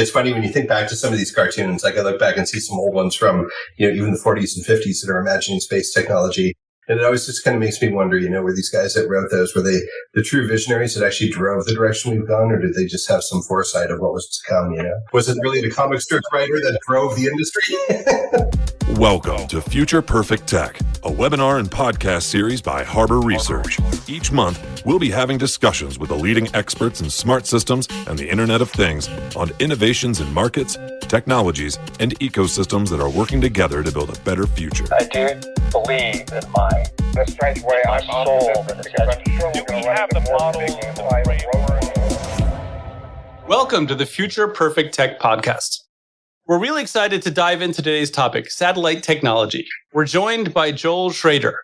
It's funny when you think back to some of these cartoons, like I look back and see some old ones from, even the 40s and 50s that are imagining space technology. And it always just kind of makes me wonder, were these guys that wrote those, were they the true visionaries that actually drove the direction we've gone, or did they just have some foresight of what was to come, Was it really the comic strip writer that drove the industry? Welcome to Future Perfect Tech, a webinar and podcast series by Harbor Research. Each month, we'll be having discussions with the leading experts in smart systems and the Internet of Things on innovations in markets, technologies, and ecosystems that are working together to build a better future. I do believe in the strange way I'm sold because we have the models. Welcome to the Future Perfect Tech podcast. We're really excited to dive into today's topic, satellite technology. We're joined by Joel Schroeder,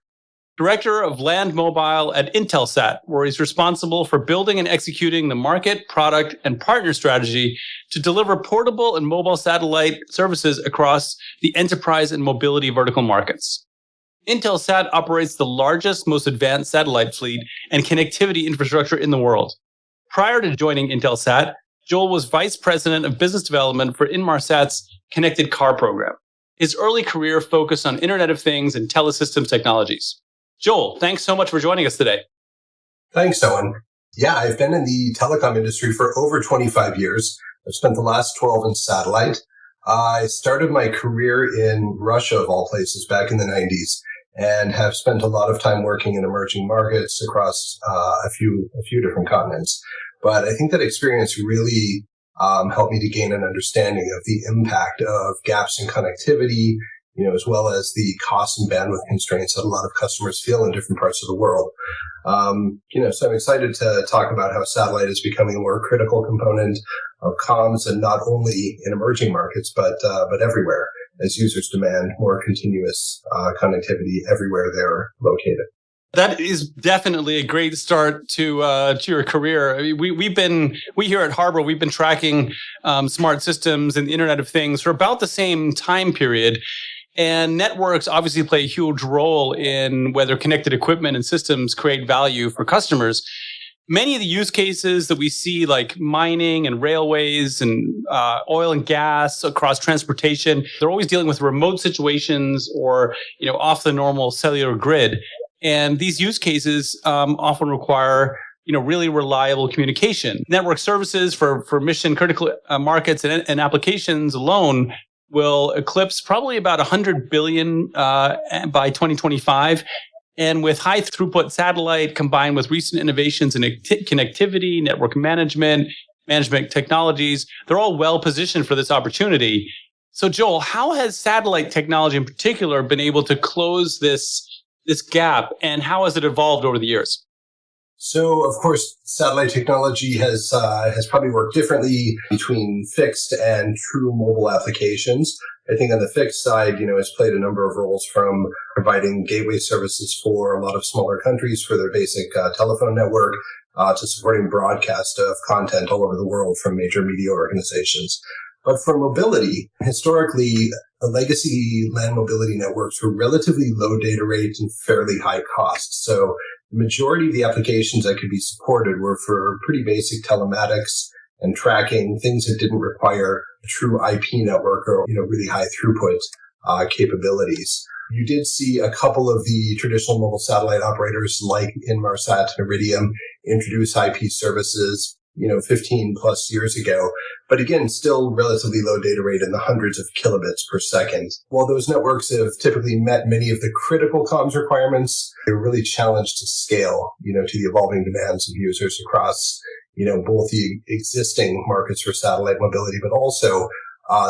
Director of Land Mobile at Intelsat, where he's responsible for building and executing the market, product, and partner strategy to deliver portable and mobile satellite services across the enterprise and mobility vertical markets. Intelsat operates the largest, most advanced satellite fleet and connectivity infrastructure in the world. Prior to joining Intelsat, Joel was Vice President of Business Development for Inmarsat's Connected Car program. His early career focused on Internet of Things and telesystems technologies. Joel, thanks so much for joining us today. Thanks, Owen. Yeah, I've been in the telecom industry for over 25 years. I've spent the last 12 in satellite. I started my career in Russia, of all places, back in the 90s, and have spent a lot of time working in emerging markets across a few different continents. But I think that experience really helped me to gain an understanding of the impact of gaps in connectivity, as well as the cost and bandwidth constraints that a lot of customers feel in different parts of the world. So I'm excited to talk about how satellite is becoming a more critical component of comms, and not only in emerging markets, but everywhere, as users demand more continuous connectivity everywhere they're located. That is definitely a great start to your career. I mean, we here at Harbor, we've been tracking smart systems and the Internet of Things for about the same time period. And networks obviously play a huge role in whether connected equipment and systems create value for customers. Many of the use cases that we see, like mining and railways and oil and gas across transportation, they're always dealing with remote situations or off the normal cellular grid. And these use cases often require really reliable communication. Network services for mission critical markets and applications alone will eclipse probably about 100 billion by 2025. And with high throughput satellite combined with recent innovations in connectivity, network management technologies, they're all well positioned for this opportunity. So Joel, how has satellite technology in particular been able to close this gap, and how has it evolved over the years? So, of course, satellite technology has probably worked differently between fixed and true mobile applications. I think on the fixed side, it's played a number of roles, from providing gateway services for a lot of smaller countries for their basic telephone network, to supporting broadcast of content all over the world from major media organizations. But for mobility, historically, the legacy land mobility networks were relatively low data rates and fairly high cost. So the majority of the applications that could be supported were for pretty basic telematics and tracking, things that didn't require a true IP network or really high throughput capabilities. You did see a couple of the traditional mobile satellite operators like Inmarsat and Iridium introduce IP services 15 plus years ago. But again, still relatively low data rate in the hundreds of kilobits per second. While those networks have typically met many of the critical comms requirements, they're really challenged to scale, to the evolving demands of users across, both the existing markets for satellite mobility, but also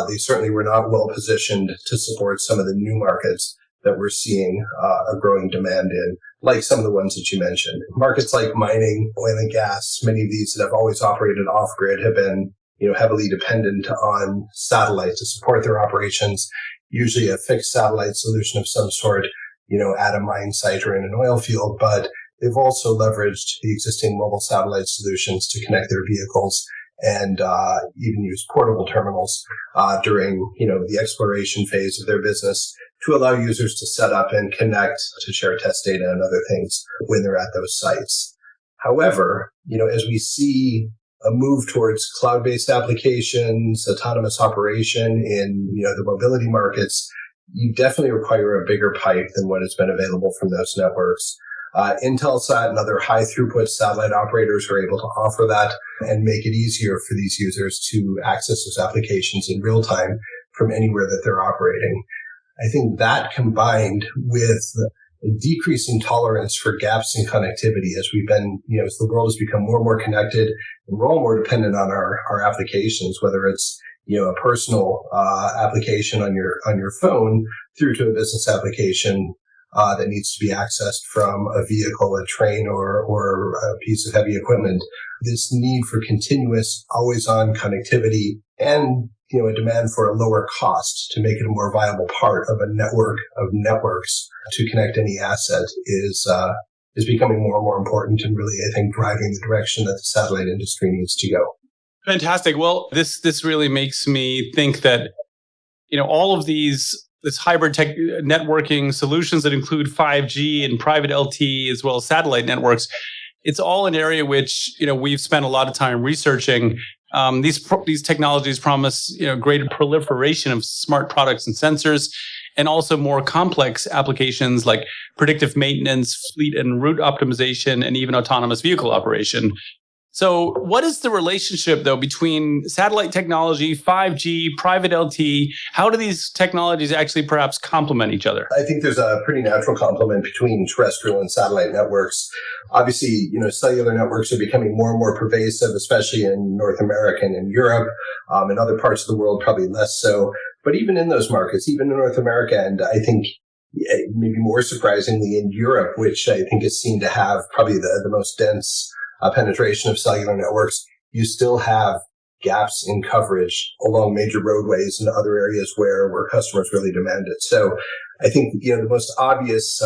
they certainly were not well positioned to support some of the new markets that we're seeing a growing demand in, like some of the ones that you mentioned. Markets like mining, oil and gas, many of these that have always operated off-grid have been heavily dependent on satellite to support their operations, usually a fixed satellite solution of some sort, at a mine site or in an oil field. But they've also leveraged the existing mobile satellite solutions to connect their vehicles and even use portable terminals during, the exploration phase of their business to allow users to set up and connect to share test data and other things when they're at those sites. However, as we see a move towards cloud-based applications, autonomous operation in the mobility markets, you definitely require a bigger pipe than what has been available from those networks. Intelsat and other high-throughput satellite operators are able to offer that and make it easier for these users to access those applications in real time from anywhere that they're operating. I think that combined with a decreasing tolerance for gaps in connectivity as as the world has become more and more connected and we're all more dependent on our applications, whether it's a personal application on your phone through to a business application that needs to be accessed from a vehicle, a train, or a piece of heavy equipment. This need for continuous, always-on connectivity and a demand for a lower cost to make it a more viable part of a network of networks to connect any asset is becoming more and more important and really, I think, driving the direction that the satellite industry needs to go. Fantastic. Well, this really makes me think that all of this hybrid tech networking solutions that include 5G and private LTE as well as satellite networks, it's all an area which we've spent a lot of time researching. These technologies promise greater proliferation of smart products and sensors, and also more complex applications like predictive maintenance, fleet and route optimization, and even autonomous vehicle operation. So what is the relationship, though, between satellite technology, 5G, private LTE? How do these technologies actually perhaps complement each other? I think there's a pretty natural complement between terrestrial and satellite networks. Obviously, cellular networks are becoming more and more pervasive, especially in North America and in Europe. In other parts of the world, probably less so. But even in those markets, even in North America, and I think maybe more surprisingly in Europe, which I think is seen to have probably the most dense penetration of cellular networks, you still have gaps in coverage along major roadways and other areas where customers really demand it. So I think, the most obvious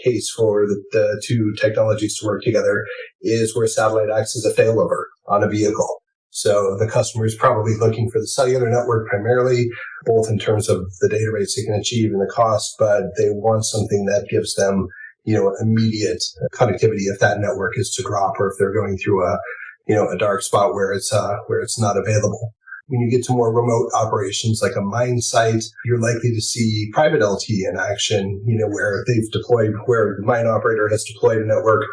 case for the two technologies to work together is where satellite acts as a failover on a vehicle. So the customer is probably looking for the cellular network primarily, both in terms of the data rates they can achieve and the cost, but they want something that gives them immediate connectivity if that network is to drop or if they're going through a dark spot where it's not available. When you get to more remote operations like a mine site, you're likely to see private LTE in action, where where the mine operator has deployed a network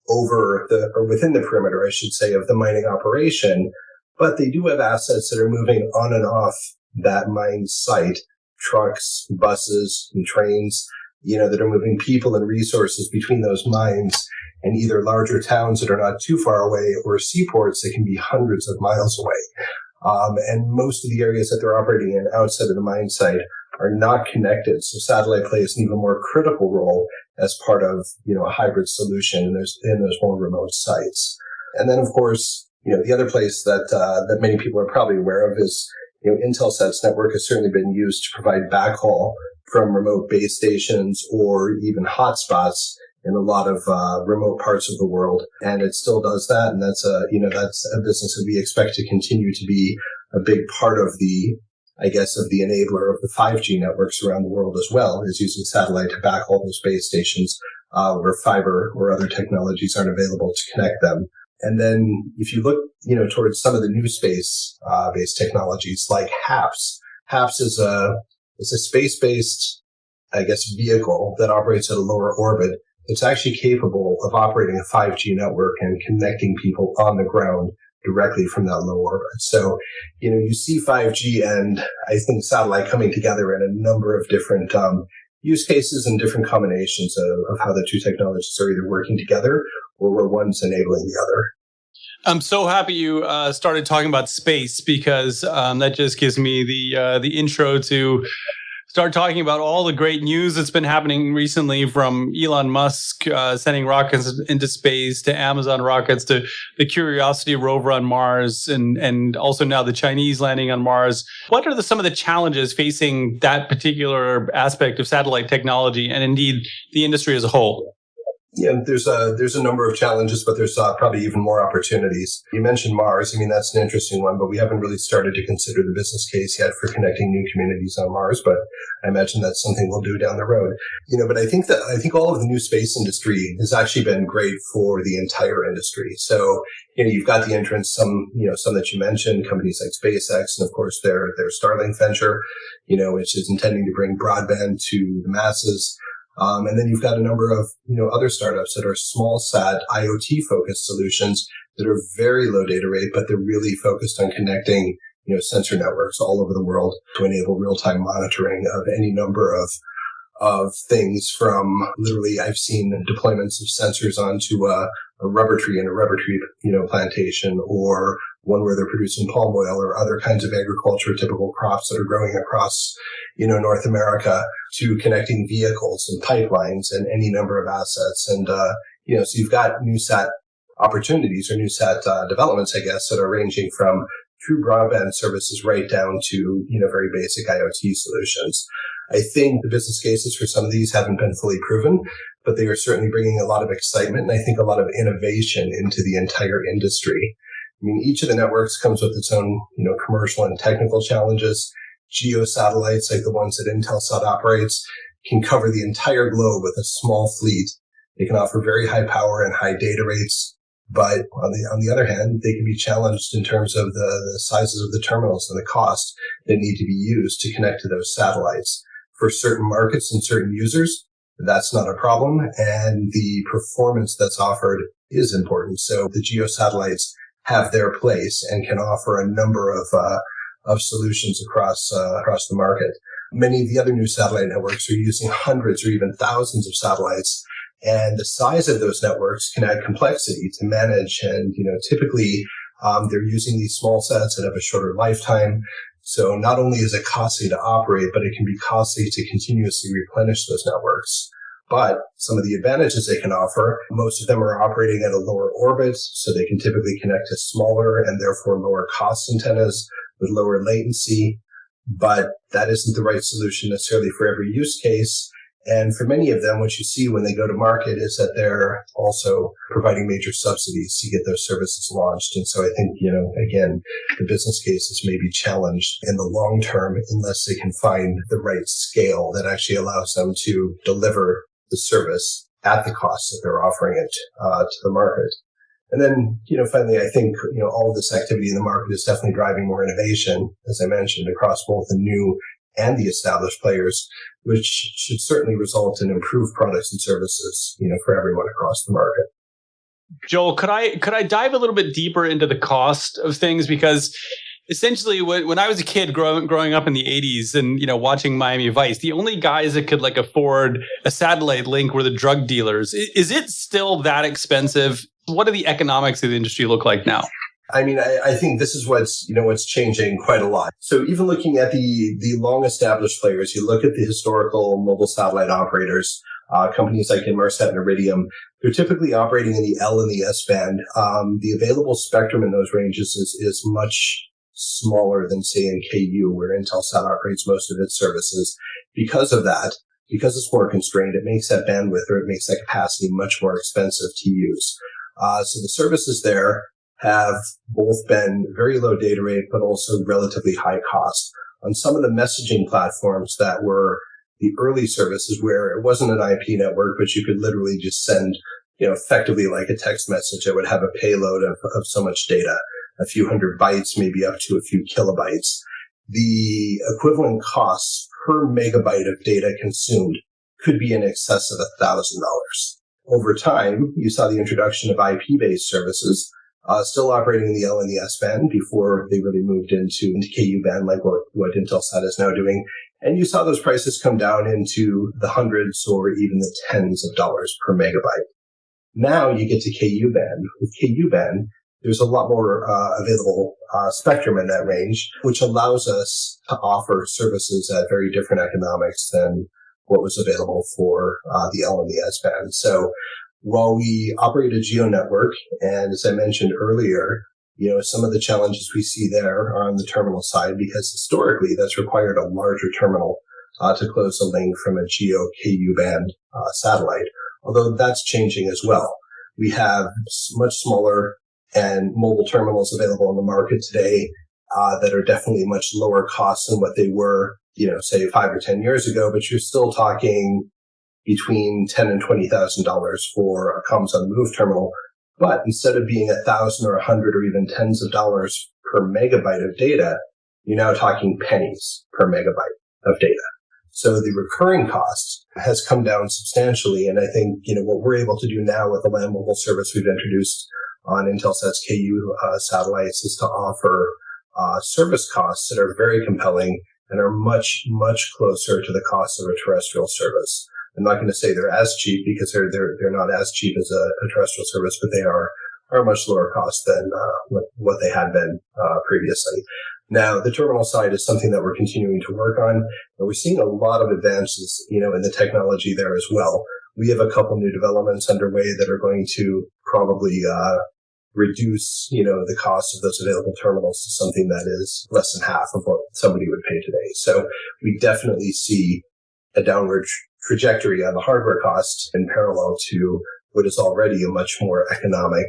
over or within the perimeter, I should say, of the mining operation. But they do have assets that are moving on and off that mine site, trucks, buses, and trains, that are moving people and resources between those mines and either larger towns that are not too far away or seaports that can be hundreds of miles away. And most of the areas that they're operating in outside of the mine site are not connected. So satellite plays an even more critical role as part of, a hybrid solution in those more remote sites. And then, of course, the other place that many people are probably aware of is, Intelsat's network has certainly been used to provide backhaul from remote base stations or even hotspots in a lot of remote parts of the world, and it still does that. And that's a business that we expect to continue to be a big part of the enabler of the 5G networks around the world as well, is using satellite to backhaul those base stations where fiber or other technologies aren't available to connect them. And then if you look, towards some of the new space-based technologies like HAPS. HAPS is a space-based, vehicle that operates at a lower orbit. It's actually capable of operating a 5G network and connecting people on the ground directly from that low orbit. So, you see 5G and I think satellite coming together in a number of different use cases and different combinations of how the two technologies are either working together or where one's enabling the other. I'm so happy you started talking about space, because that just gives me the intro to start talking about all the great news that's been happening recently, from Elon Musk sending rockets into space, to Amazon rockets, to the Curiosity rover on Mars, and also now the Chinese landing on Mars. What are some of the challenges facing that particular aspect of satellite technology and indeed the industry as a whole? There's a number of challenges, but there's probably even more opportunities. You mentioned Mars. I mean, that's an interesting one, but we haven't really started to consider the business case yet for connecting new communities on Mars. But I imagine that's something we'll do down the road. But I think all of the new space industry has actually been great for the entire industry. So you've got the entrance, some that you mentioned, companies like SpaceX, and of course their Starlink venture, which is intending to bring broadband to the masses. And then you've got a number of, other startups that are small sat IoT focused solutions that are very low data rate, but they're really focused on connecting, sensor networks all over the world to enable real-time monitoring of any number of things. From literally, I've seen deployments of sensors onto a rubber tree in a rubber tree, plantation, or one where they're producing palm oil or other kinds of agriculture typical crops that are growing across, North America, to connecting vehicles and pipelines and any number of assets. And, so you've got new sat opportunities or new sat developments, I guess, that are ranging from true broadband services right down to, very basic IoT solutions. I think the business cases for some of these haven't been fully proven, but they are certainly bringing a lot of excitement and I think a lot of innovation into the entire industry. I mean, each of the networks comes with its own, commercial and technical challenges. Geo satellites, like the ones that Intelsat operates, can cover the entire globe with a small fleet. They can offer very high power and high data rates. But on the other hand, they can be challenged in terms of the sizes of the terminals and the cost that need to be used to connect to those satellites. For certain markets and certain users, that's not a problem. And the performance that's offered is important. So the geo satellites have their place and can offer a number of solutions across the market. Many of the other new satellite networks are using hundreds or even thousands of satellites, and the size of those networks can add complexity to manage. And typically they're using these small sats that have a shorter lifetime. So not only is it costly to operate, but it can be costly to continuously replenish those networks. But some of the advantages they can offer, most of them are operating at a lower orbit, so they can typically connect to smaller and therefore lower cost antennas with lower latency. But that isn't the right solution necessarily for every use case. And for many of them, what you see when they go to market is that they're also providing major subsidies to get those services launched. And so I think, again, the business cases may be challenged in the long term unless they can find the right scale that actually allows them to deliver the service at the cost that they're offering it to the market. And then, finally, I think, all of this activity in the market is definitely driving more innovation, as I mentioned, across both the new and the established players, which should certainly result in improved products and services, for everyone across the market. Joel, could I dive a little bit deeper into the cost of things? Because essentially, when I was a kid growing up in the 80s and, watching Miami Vice, the only guys that could afford a satellite link were the drug dealers. Is it still that expensive? What do the economics of the industry look like now? I mean, I think this is what's changing quite a lot. So even looking at the long established players, you look at the historical mobile satellite operators, companies like Inmarsat and Iridium, they're typically operating in the L and the S band. The available spectrum in those ranges is much smaller than, say, in KU, where Intelsat operates most of its services. Because of that, because it's more constrained, it makes that bandwidth or it makes that capacity much more expensive to use. So the services there have both been very low data rate, but also relatively high cost. On some of the messaging platforms that were the early services where it wasn't an IP network, but you could literally just send, effectively like a text message that would have a payload of so much data, a few hundred bytes, maybe up to a few kilobytes. The equivalent costs per megabyte of data consumed could be in excess of $1,000. Over time, you saw the introduction of IP-based services, still operating in the L and the S band before they really moved into KU band, like what Intelsat is now doing. And you saw those prices come down into the hundreds or even the tens of dollars per megabyte. Now you get to KU band. With KU band, there's a lot more available spectrum in that range, which allows us to offer services at very different economics than what was available for the L and the S band. So while we operate a geo network, and as I mentioned earlier, some of the challenges we see there are on the terminal side, because historically that's required a larger terminal to close a link from a geo KU band satellite. although that's changing as well. We have much smaller and mobile terminals available on the market today that are definitely much lower cost than what they were, say 5 or 10 years ago, but you're still talking between $10,000 and $20,000 for a comms on the move terminal. But instead of being $1,000 or $100 or even tens of dollars per megabyte of data, you're now talking pennies per megabyte of data. So the recurring cost has come down substantially. And I think, what we're able to do now with the land mobile service we've introduced on Intelsat's KU satellites is to offer service costs that are very compelling and are much, much closer to the cost of a terrestrial service. I'm not going to say they're as cheap because they're not as cheap as a terrestrial service, but they are much lower cost than what they had been previously. Now, the terminal side is something that we're continuing to work on, and we're seeing a lot of advances, in the technology there as well. We have a couple new developments underway that are going to probably reduce, the cost of those available terminals to something that is less than half of what somebody would pay today. So we definitely see a downward trajectory on the hardware cost in parallel to what is already a much more economic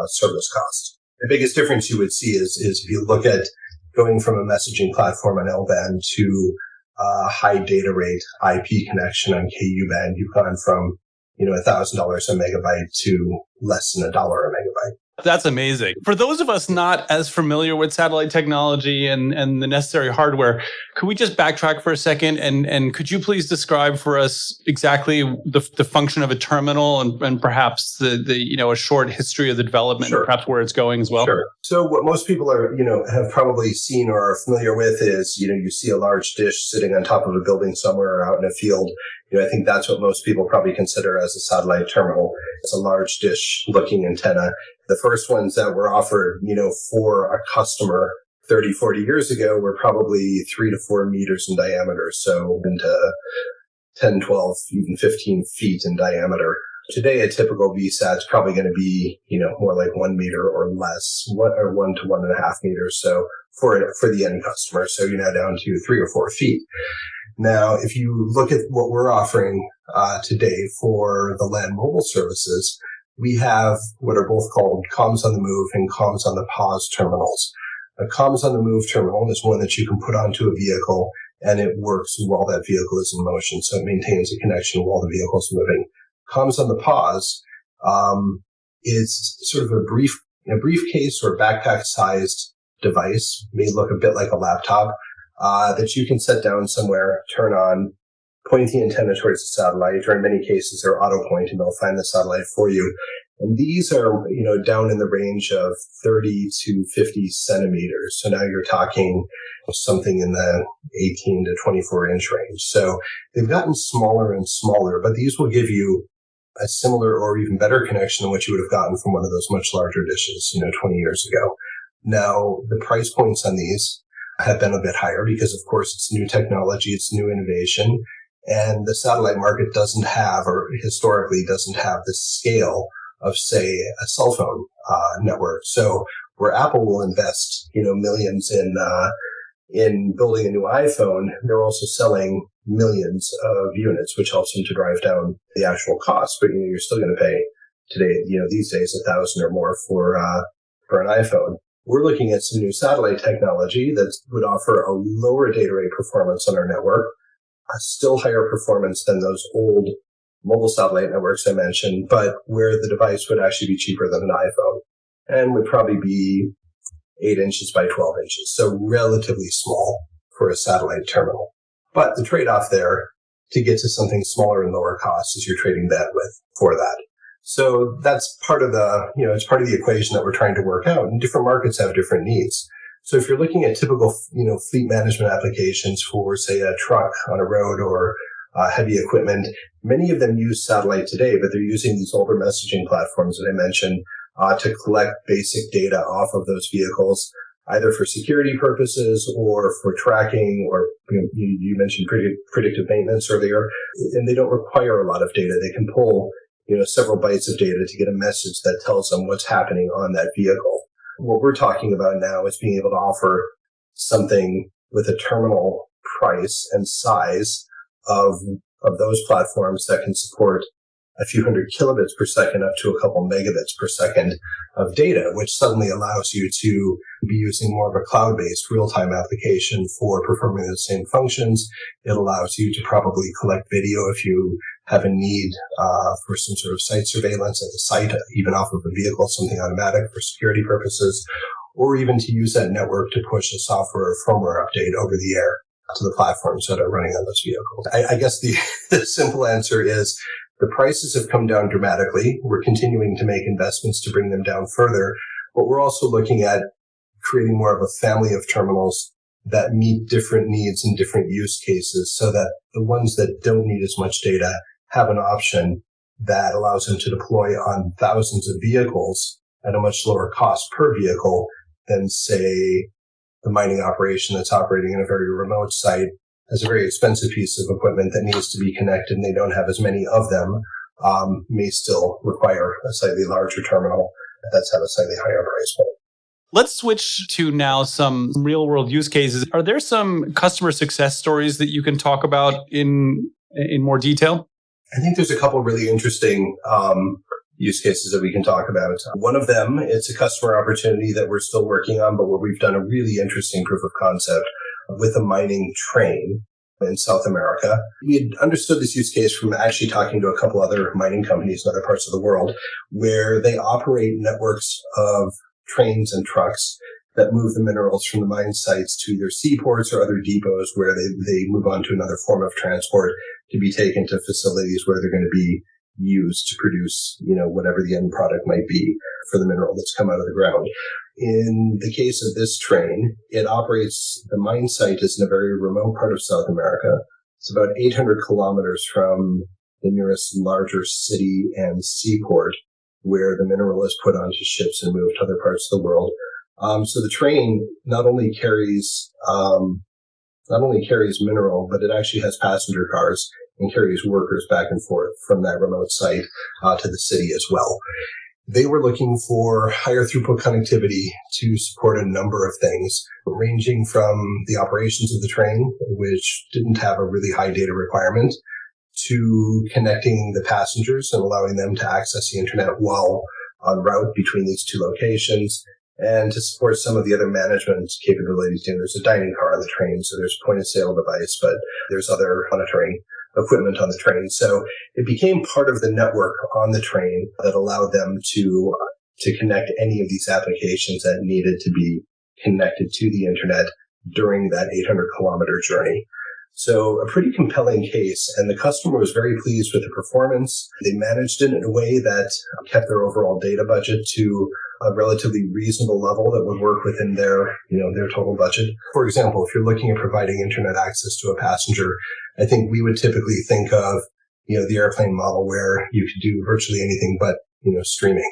service cost. The biggest difference you would see is if you look at going from a messaging platform on L-band to a high data rate IP connection on KU-band, you've gone from, $1,000 a megabyte to less than $1 a megabyte. That's amazing. For those of us not as familiar with satellite technology and the necessary hardware, could we just backtrack for a second? And could you please describe for us exactly the function of a terminal and perhaps a short history of the development, Sure. and perhaps where it's going as well? Sure. So what most people are, have probably seen or are familiar with is, you see a large dish sitting on top of a building somewhere or out in a field. I think that's what most people probably consider as a satellite terminal. It's a large dish-looking antenna. The first ones that were offered, for a customer 30, 40 years ago were probably 3 to 4 meters in diameter. So into 10, 12, even 15 feet in diameter. Today, a typical VSAT is probably going to be, more like 1 meter or less, 1 to 1.5 meters. So for the end customer. So you're now down to 3 or 4 feet. Now, if you look at what we're offering today for the land mobile services, we have what are both called comms on the move and comms on the pause terminals. A comms on the move terminal is one that you can put onto a vehicle and it works while that vehicle is in motion. So it maintains a connection while the vehicle is moving. Comms on the pause is sort of a briefcase or backpack-sized device, may look a bit like a laptop, that you can set down somewhere, turn on, point the antenna towards the satellite, or in many cases, they're auto-point and they'll find the satellite for you. And these are, down in the range of 30 to 50 centimeters. So now you're talking something in the 18 to 24 inch range. So they've gotten smaller and smaller, but these will give you a similar or even better connection than what you would have gotten from one of those much larger dishes, 20 years ago. Now, the price points on these have been a bit higher because, of course, it's new technology, it's new innovation, and the satellite market doesn't have, or historically doesn't have, the scale of, say, a cell phone network. So where Apple will invest, millions in building a new iPhone, they're also selling millions of units, which helps them to drive down the actual cost. But you're still going to pay today, these days, $1,000 or more for an iPhone. We're looking at some new satellite technology that would offer a lower data rate performance on our network, a still higher performance than those old mobile satellite networks I mentioned, but where the device would actually be cheaper than an iPhone and would probably be 8 inches by 12 inches. So relatively small for a satellite terminal. But the trade-off there to get to something smaller and lower cost is you're trading bandwidth for that. So that's part of it's part of the equation that we're trying to work out. And different markets have different needs. So if you're looking at typical, fleet management applications for, say, a truck on a road or heavy equipment, many of them use satellite today, but they're using these older messaging platforms that I mentioned to collect basic data off of those vehicles, either for security purposes or for tracking, or you mentioned predictive maintenance earlier, and they don't require a lot of data. They can pull several bytes of data to get a message that tells them what's happening on that vehicle. What we're talking about now is being able to offer something with a terminal price and size of those platforms that can support a few hundred kilobits per second up to a couple megabits per second of data, which suddenly allows you to be using more of a cloud-based real-time application for performing the same functions. It allows you to probably collect video if you have a need for some sort of site surveillance at the site, even off of a vehicle, something automatic for security purposes, or even to use that network to push a software or firmware update over the air to the platforms that are running on those vehicles. I guess the simple answer is the prices have come down dramatically. We're continuing to make investments to bring them down further, but we're also looking at creating more of a family of terminals that meet different needs and different use cases so that the ones that don't need as much data have an option that allows them to deploy on thousands of vehicles at a much lower cost per vehicle than, say, the mining operation that's operating in a very remote site has a very expensive piece of equipment that needs to be connected and they don't have as many of them, may still require a slightly larger terminal that's at a slightly higher price point. Let's switch to now some real world use cases. Are there some customer success stories that you can talk about in more detail? I think there's a couple of really interesting use cases that we can talk about. One of them, it's a customer opportunity that we're still working on, but where we've done a really interesting proof of concept with a mining train in South America. We had understood this use case from actually talking to a couple other mining companies in other parts of the world, where they operate networks of trains and trucks that move the minerals from the mine sites to either seaports or other depots where they move on to another form of transport to be taken to facilities where they're going to be used to produce, whatever the end product might be for the mineral that's come out of the ground. In the case of this train, it operates, the mine site is in a very remote part of South America. It's about 800 kilometers from the nearest larger city and seaport where the mineral is put onto ships and moved to other parts of the world. So the train not only carries mineral, but it actually has passenger cars and carries workers back and forth from that remote site to the city as well. They were looking for higher throughput connectivity to support a number of things, ranging from the operations of the train, which didn't have a really high data requirement, to connecting the passengers and allowing them to access the internet while en route between these two locations, and to support some of the other management capabilities. There's a dining car on the train, so there's a point-of-sale device, but there's other monitoring equipment on the train. So it became part of the network on the train that allowed them to connect any of these applications that needed to be connected to the internet during that 800-kilometer journey. So a pretty compelling case, and the customer was very pleased with the performance. They managed it in a way that kept their overall data budget to a relatively reasonable level that would work within their total budget. For example, if you're looking at providing internet access to a passenger, I think we would typically think of, the airplane model where you could do virtually anything but, streaming.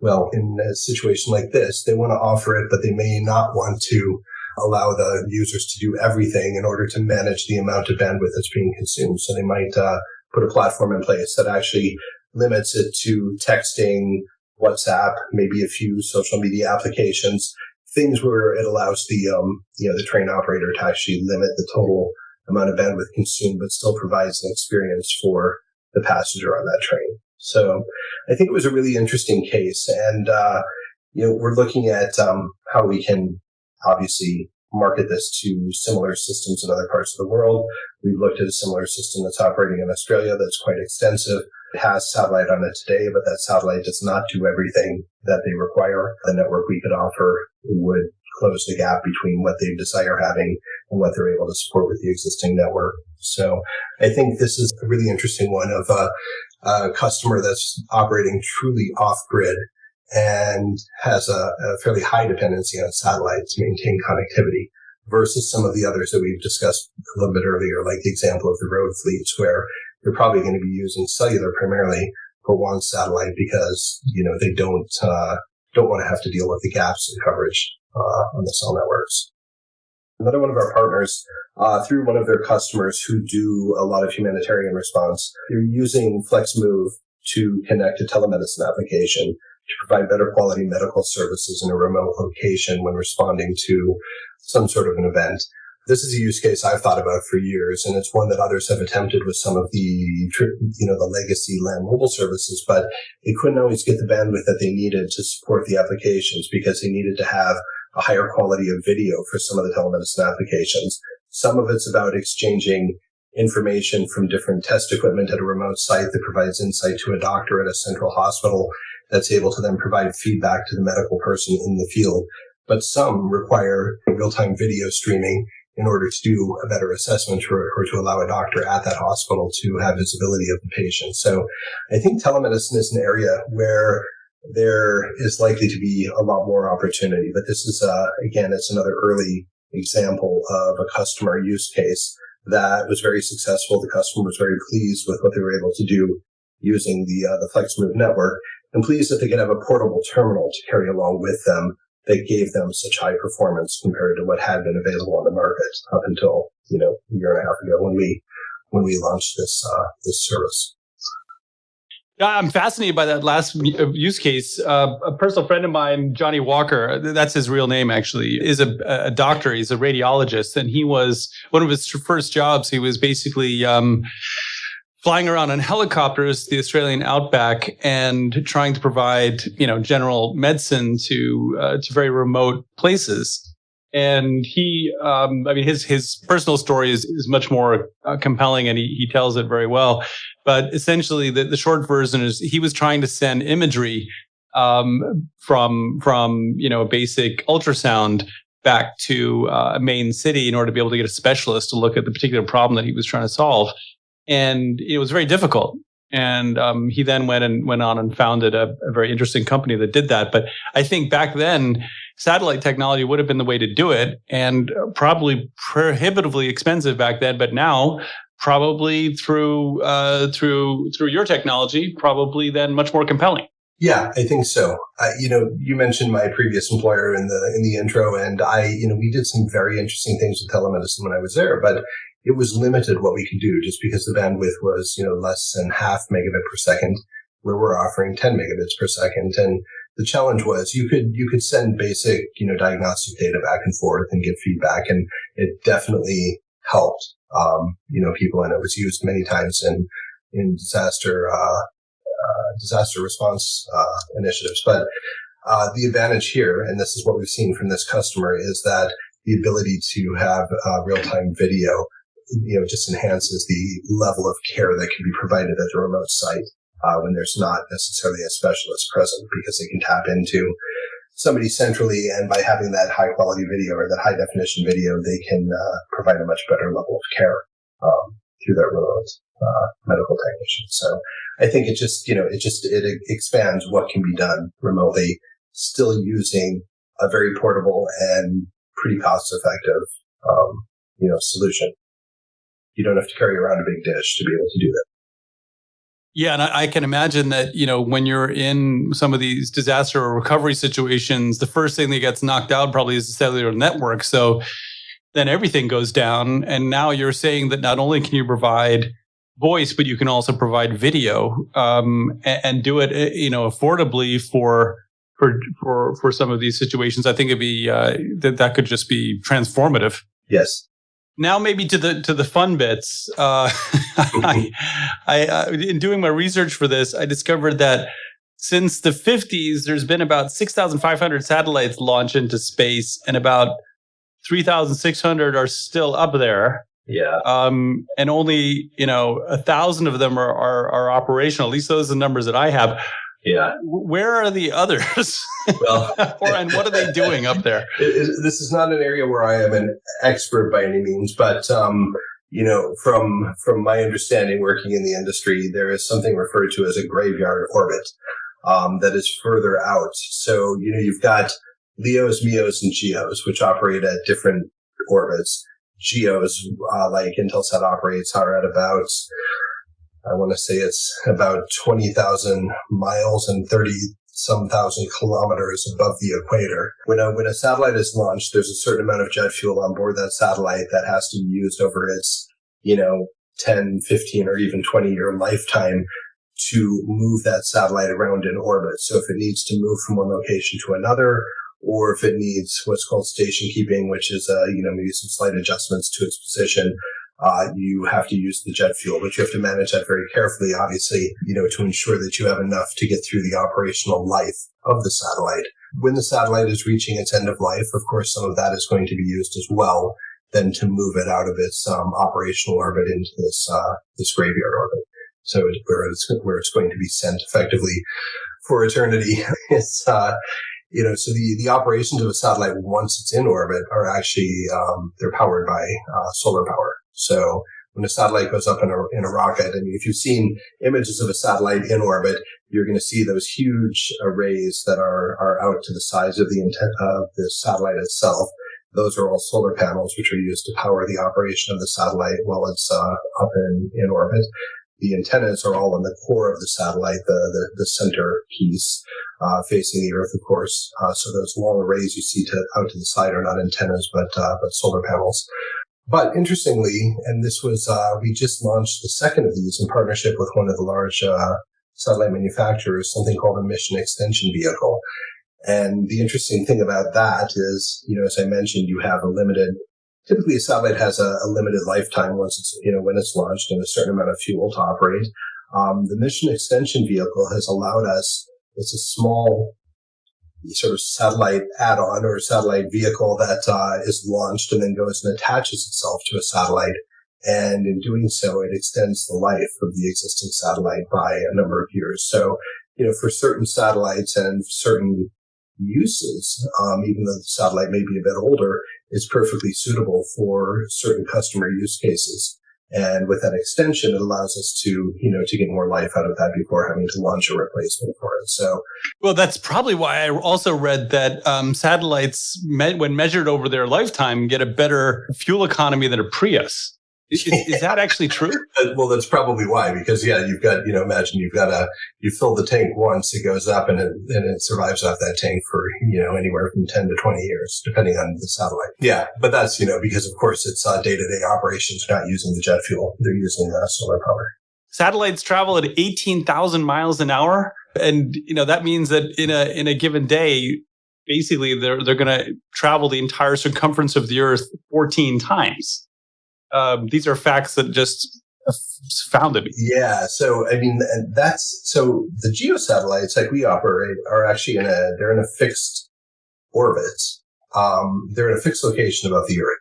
Well, in a situation like this, they want to offer it, but they may not want to allow the users to do everything in order to manage the amount of bandwidth that's being consumed. So they might put a platform in place that actually limits it to texting, WhatsApp, maybe a few social media applications, things where it allows the train operator to actually limit the total amount of bandwidth consumed, but still provides an experience for the passenger on that train. So I think it was a really interesting case. And, we're looking at how we can obviously market this to similar systems in other parts of the world. We've looked at a similar system that's operating in Australia that's quite extensive. It has satellite on it today, but that satellite does not do everything that they require. The network we could offer would close the gap between what they desire having and what they're able to support with the existing network. So I think this is a really interesting one of a customer that's operating truly off-grid and has a fairly high dependency on satellite to maintain connectivity versus some of the others that we've discussed a little bit earlier, like the example of the road fleets, where they're probably going to be using cellular primarily, but want satellite because, they don't want to have to deal with the gaps in coverage on the cell networks. Another one of our partners, through one of their customers who do a lot of humanitarian response, they're using FlexMove to connect a telemedicine application to provide better quality medical services in a remote location when responding to some sort of an event. This is a use case I've thought about for years, and it's one that others have attempted with some of the legacy land mobile services, but they couldn't always get the bandwidth that they needed to support the applications because they needed to have a higher quality of video for some of the telemedicine applications. Some of it's about exchanging information from different test equipment at a remote site that provides insight to a doctor at a central hospital that's able to then provide feedback to the medical person in the field. But some require real-time video streaming in order to do a better assessment or to allow a doctor at that hospital to have visibility of the patient. So I think telemedicine is an area where there is likely to be a lot more opportunity. But this is, again, it's another early example of a customer use case that was very successful. The customer was very pleased with what they were able to do using the FlexMove network, and pleased that they could have a portable terminal to carry along with them that gave them such high performance compared to what had been available on the market up until, a year and a half ago when we launched this service. I'm fascinated by that last use case. A personal friend of mine, Johnny Walker, that's his real name actually, is a doctor. He's a radiologist. And he was, one of his first jobs, he was basically flying around on helicopters, the Australian outback, and trying to provide, general medicine to very remote places. And he, his personal story is much more compelling, and he tells it very well. But essentially, the short version is he was trying to send imagery from a basic ultrasound back to a main city in order to be able to get a specialist to look at the particular problem that he was trying to solve. And it was very difficult. And he then went on and founded a very interesting company that did that. But I think back then, satellite technology would have been the way to do it, and probably prohibitively expensive back then. But now, probably through your technology, probably then much more compelling. Yeah, I think so. You mentioned my previous employer in the intro, and we did some very interesting things with telemedicine when I was there, but it was limited what we could do just because the bandwidth was, less than half megabit per second, where we're offering 10 megabits per second. And the challenge was you could send basic, diagnostic data back and forth and get feedback, and it definitely helped, people, and it was used many times in disaster response initiatives. But the advantage here, and this is what we've seen from this customer, is that the ability to have real-time video, just enhances the level of care that can be provided at the remote site when there's not necessarily a specialist present, because they can tap into somebody centrally, and by having that high-quality video or that high-definition video, they can provide a much better level of care through their remote medical technicians. So I think it expands what can be done remotely, still using a very portable and pretty cost-effective, solution. You don't have to carry around a big dish to be able to do that. Yeah, and I can imagine that, when you're in some of these disaster or recovery situations, the first thing that gets knocked out probably is the cellular network. So then everything goes down. And now you're saying that not only can you provide voice, but you can also provide video and do it, affordably for some of these situations. I think it'd be that could just be transformative. Yes. Now, maybe to the fun bits. I in doing my research for this, I discovered that since the 50s, there's been about 6,500 satellites launched into space, and about 3,600 are still up there. Yeah. And only 1,000 of them are operational. At least those are the numbers that I have. Yeah. Where are the others? Well, and what are they doing up there? This is not an area where I am an expert by any means, but from my understanding, working in the industry, there is something referred to as a graveyard orbit that is further out. So you've got LEOs, MEOs, and GEOs, which operate at different orbits. GEOs, like Intelsat operates, are at about, I want to say it's about 20,000 miles and 30-some thousand kilometers above the equator. When a satellite is launched, there's a certain amount of jet fuel on board that satellite that has to be used over its, 10, 15, or even 20-year lifetime to move that satellite around in orbit. So if it needs to move from one location to another, or if it needs what's called station keeping, which is, maybe some slight adjustments to its position. You have to use the jet fuel, but you have to manage that very carefully, obviously, to ensure that you have enough to get through the operational life of the satellite. When the satellite is reaching its end of life, of course, some of that is going to be used as well, then to move it out of its operational orbit into this graveyard orbit. So where it's going to be sent effectively for eternity. It's so the operations of a satellite once it's in orbit are actually they're powered by solar power. So when a satellite goes up in a rocket, I mean, if you've seen images of a satellite in orbit, you're going to see those huge arrays that are out to the sides of the satellite itself. Those are all solar panels, which are used to power the operation of the satellite while it's up in orbit. The antennas are all on the core of the satellite, the center piece, facing the Earth, of course. So those long arrays you see out to the side are not antennas, but solar panels. But interestingly, and this was, we just launched the second of these in partnership with one of the large satellite manufacturers, something called a mission extension vehicle. And the interesting thing about that is, as I mentioned, you have typically a satellite has a limited lifetime once it's, when it's launched, and a certain amount of fuel to operate. The mission extension vehicle has allowed us, it's a small sort of satellite add-on or satellite vehicle that is launched and then goes and attaches itself to a satellite. And in doing so, it extends the life of the existing satellite by a number of years. So, for certain satellites and certain uses, even though the satellite may be a bit older, it's perfectly suitable for certain customer use cases. And with that extension, it allows us to get more life out of that before having to launch a replacement for it. So, well, that's probably why I also read that satellites, when measured over their lifetime, get a better fuel economy than a Prius. Is that actually true? Well, that's probably why, because you've got, imagine you fill the tank once, it goes up and it survives off that tank for, anywhere from 10 to 20 years, depending on the satellite. Yeah. But that's, because of course it's day-to-day operations, not using the jet fuel. They're using solar power. Satellites travel at 18,000 miles an hour. And, that means that in a given day, basically they're going to travel the entire circumference of the Earth 14 times. These are facts that just astounded me. Yeah. So, I mean, the GEO satellites like we operate are actually they're in a fixed orbit. They're in a fixed location above the Earth.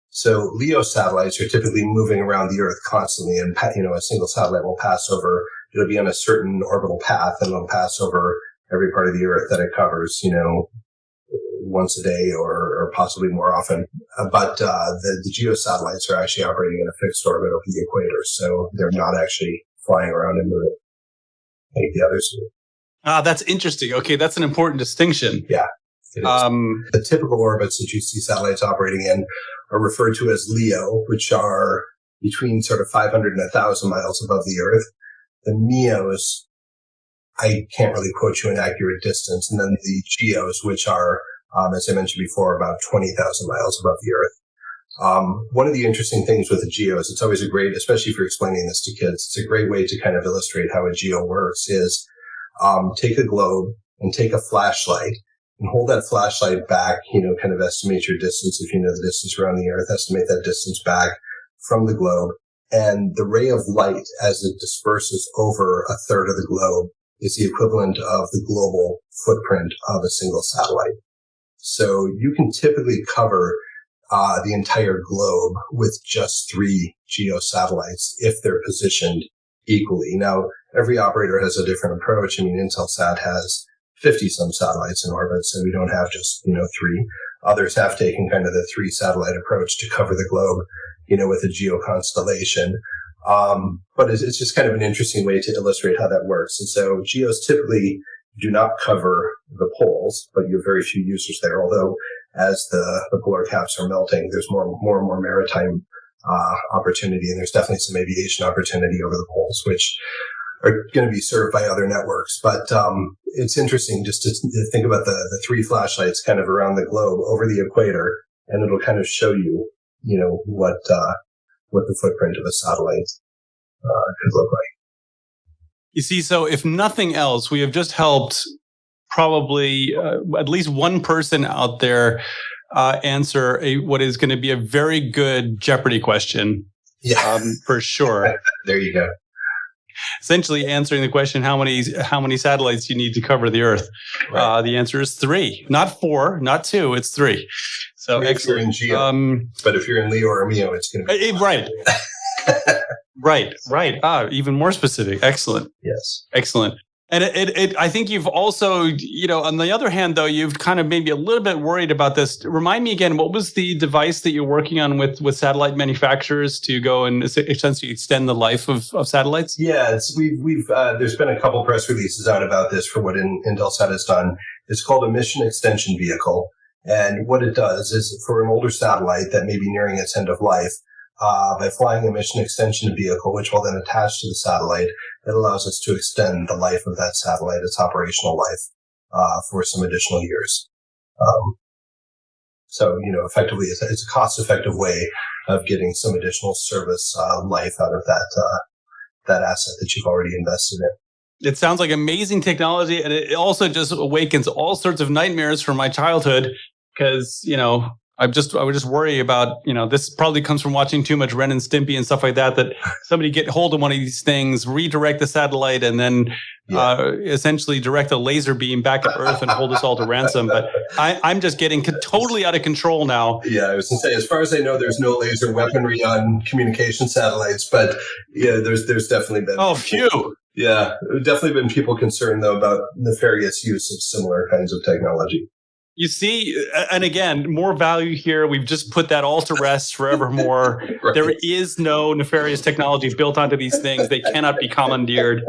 So LEO satellites are typically moving around the Earth constantly, and, a single satellite will pass over, it'll be on a certain orbital path, and it'll pass over every part of the Earth that it covers, once a day or possibly more often. But the GEO satellites are actually operating in a fixed orbit over the equator, so they're not actually flying around and moving like the others do. That's interesting. Okay, that's an important distinction. Yeah, it is. The typical orbits that you see satellites operating in are referred to as LEO, which are between sort of 500 and 1,000 miles above the Earth. The MEOs, I can't really quote you an accurate distance, and then the GEOs, which are as I mentioned before, about 20,000 miles above the Earth. One of the interesting things with the GEOs, it's always especially if you're explaining this to kids, it's a great way to kind of illustrate how a GEO works is, take a globe and take a flashlight and hold that flashlight back, kind of estimate your distance. If you know the distance around the Earth, estimate that distance back from the globe. And the ray of light as it disperses over a third of the globe is the equivalent of the global footprint of a single satellite. So you can typically cover the entire globe with just 3 GEO satellites if they're positioned equally. Now, every operator has a different approach. I mean, Intelsat has 50-some satellites in orbit, so we don't have just, 3. Others have taken kind of the 3 satellite approach to cover the globe, with a GEO constellation. But it's just kind of an interesting way to illustrate how that works. And so GEOs typically do not cover the poles, but you have very few users there. Although as the polar caps are melting, there's more and more maritime opportunity, and there's definitely some aviation opportunity over the poles, which are going to be served by other networks. But it's interesting just to think about the 3 flashlights kind of around the globe over the equator, and it'll kind of show you, what the footprint of a satellite could look like. You see, so if nothing else, we have just helped probably at least one person out there answer what is going to be a very good Jeopardy question. Yeah, for sure. There you go. Essentially answering the question, how many satellites you need to cover the Earth? Right. The answer is 3, not 4, not 2. It's 3. So 3 if you're in Geo, but if you're in Leo or MEO, it's going to be right. Right. Even more specific. Excellent. Yes. Excellent. And I think you've also, on the other hand, though, you've kind of maybe a little bit worried about this. Remind me again, what was the device that you're working on with satellite manufacturers to go and essentially extend the life of satellites? Yeah, we've there's been a couple press releases out about this for what Intelsat has done. It's called a mission extension vehicle. And what it does is for an older satellite that may be nearing its end of life, by flying a mission extension vehicle, which will then attach to the satellite, it allows us to extend the life of that satellite, its operational life, for some additional years. So, effectively, it's a cost-effective way of getting some additional service life out of that asset that you've already invested in. It sounds like amazing technology, and it also just awakens all sorts of nightmares from my childhood because, I would just worry about, this probably comes from watching too much Ren and Stimpy and stuff like that somebody get hold of one of these things, redirect the satellite, and then essentially direct a laser beam back at Earth and hold us all to ransom. But I'm just getting totally out of control now. Yeah, I was going to say, as far as I know, there's no laser weaponry on communication satellites, but there's definitely been. Oh, phew. Yeah, there's definitely been people concerned, though, about nefarious use of similar kinds of technology. You see, and again, more value here. We've just put that all to rest forevermore. Right. There is no nefarious technology built onto these things. They cannot be commandeered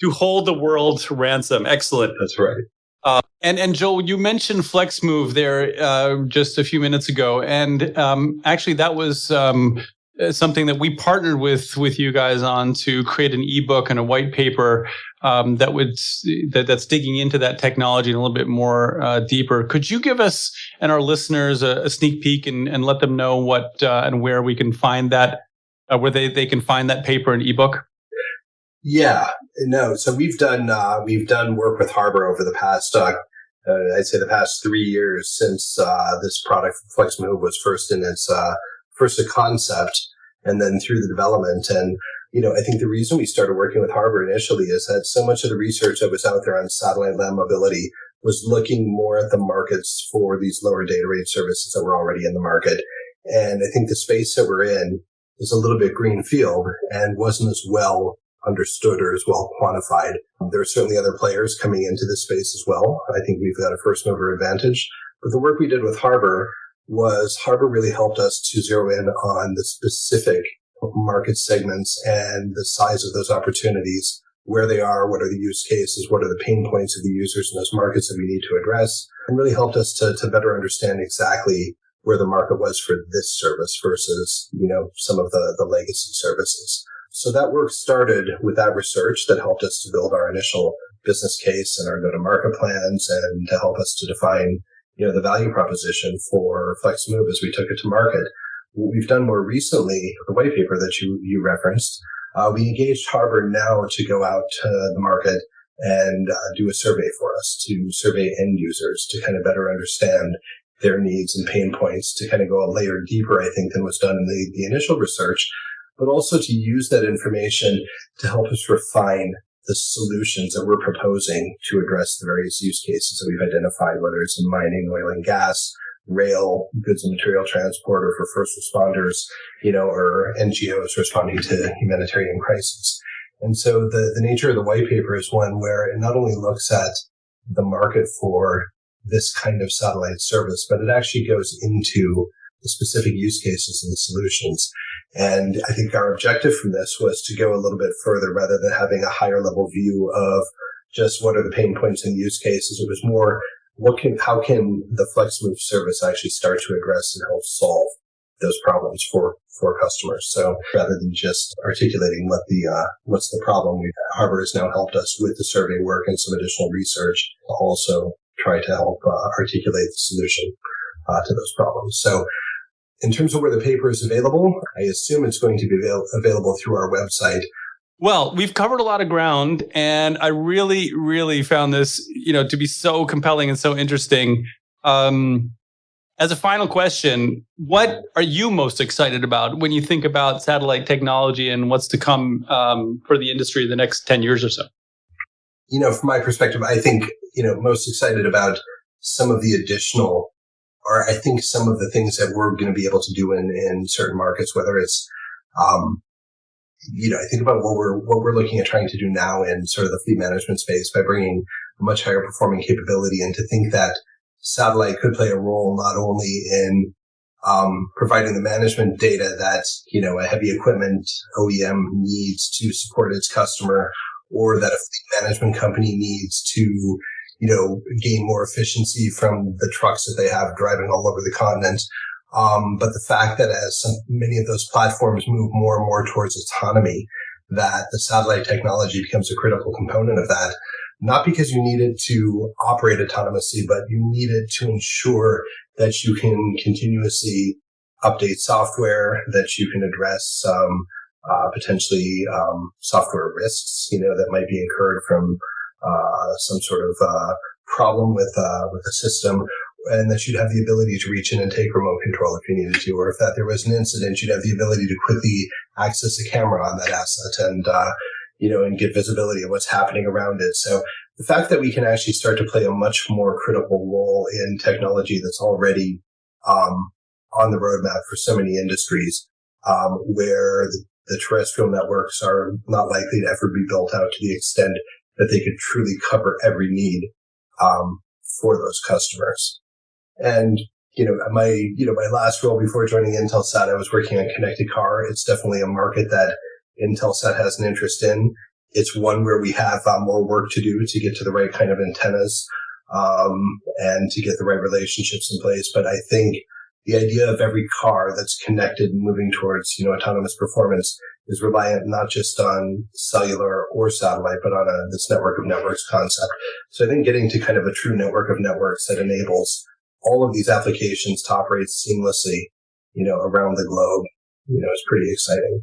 to hold the world to ransom. Excellent. That's right. And Joel, you mentioned FlexMove there just a few minutes ago. And actually, that was something that we partnered with you guys on to create an ebook and a white paper that's digging into that technology a little bit more deeper. Could you give us and our listeners a sneak peek and let them know what and where we can find that, where they can find that paper and ebook? Yeah, no. So we've done work with Harbor over the past I'd say the past 3 years since this product FlexMove was first a concept and then through the development. And I think the reason we started working with Harbor initially is that so much of the research that was out there on satellite land mobility was looking more at the markets for these lower data rate services that were already in the market. And I think the space that we're in is a little bit greenfield and wasn't as well understood or as well quantified. There are certainly other players coming into this space as well. I think we've got a first mover advantage. But the work we did with Harbor really helped us to zero in on the specific market segments and the size of those opportunities, where they are, what are the use cases, what are the pain points of the users in those markets that we need to address, and really helped us to better understand exactly where the market was for this service versus, some of the legacy services. So that work started with that research that helped us to build our initial business case and our go-to-market plans and to help us to define, the value proposition for FlexMove as we took it to market. What we've done more recently, the white paper that you referenced, we engaged Harbor now to go out to the market and do a survey for us, to survey end users to kind of better understand their needs and pain points, to kind of go a layer deeper, I think, than was done in the initial research, but also to use that information to help us refine the solutions that we're proposing to address the various use cases that we've identified, whether it's in mining, oil and gas, rail, goods and material transport, or for first responders, or NGOs responding to humanitarian crises. And so the nature of the white paper is one where it not only looks at the market for this kind of satellite service, but it actually goes into the specific use cases and the solutions. And I think our objective from this was to go a little bit further rather than having a higher level view of just what are the pain points and use cases. It was more, how can the FlexMove service actually start to address and help solve those problems for customers? So rather than just articulating what's the problem, Harbor has now helped us with the survey work and some additional research to also try to help articulate the solution to those problems. So in terms of where the paper is available, I assume it's going to be available through our website. Well, we've covered a lot of ground, and I really, really found this, to be so compelling and so interesting. As a final question, what are you most excited about when you think about satellite technology and what's to come for the industry in the next 10 years or so? From my perspective, I think, most excited about some of the additional, or I think some of the things that we're going to be able to do in certain markets, whether it's, I think about what we're looking at trying to do now in sort of the fleet management space by bringing a much higher performing capability, and to think that satellite could play a role not only in providing the management data that, a heavy equipment OEM needs to support its customer, or that a fleet management company needs to, gain more efficiency from the trucks that they have driving all over the continent. But the fact that as many of those platforms move more and more towards autonomy, that the satellite technology becomes a critical component of that, not because you need it to operate autonomously, but you need it to ensure that you can continuously update software, that you can address potentially software risks, that might be incurred from some sort of problem with a system, and that you'd have the ability to reach in and take remote control if you needed to, or if that there was an incident, you'd have the ability to quickly access a camera on that asset and and get visibility of what's happening around it. So the fact that we can actually start to play a much more critical role in technology that's already on the roadmap for so many industries, where the terrestrial networks are not likely to ever be built out to the extent that they could truly cover every need for those customers. And my last role before joining Intelsat, I was working on connected car. It's definitely a market that Intelsat has an interest in. It's one where we have more work to do to get to the right kind of antennas and to get the right relationships in place. But I think the idea of every car that's connected and moving towards autonomous performance is reliant not just on cellular or satellite, but on this network of networks concept. So I think getting to kind of a true network of networks that enables all of these applications to operate seamlessly, around the globe, is pretty exciting.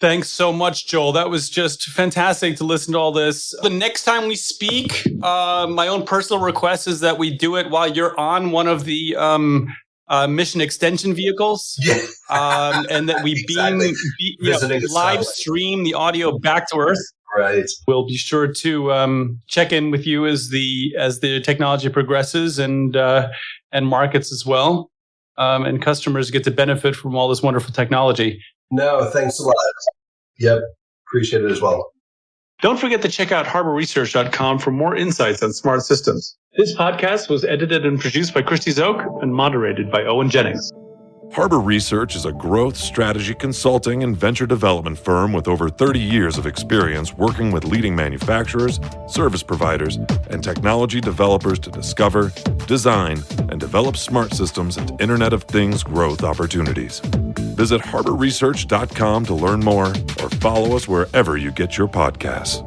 Thanks so much, Joel. That was just fantastic to listen to all this. The next time we speak, my own personal request is that we do it while you're on one of the mission extension vehicles, and that we live stream the audio back to Earth. Right. We'll be sure to check in with you as the technology progresses and markets as well, and customers get to benefit from all this wonderful technology. No, thanks a lot. Yep, appreciate it as well. Don't forget to check out harborresearch.com for more insights on smart systems. This podcast was edited and produced by Christy Zook and moderated by Owen Jennings. Harbor Research is a growth strategy consulting and venture development firm with over 30 years of experience working with leading manufacturers, service providers, and technology developers to discover, design, and develop smart systems and Internet of Things growth opportunities. Visit harborresearch.com to learn more or follow us wherever you get your podcasts.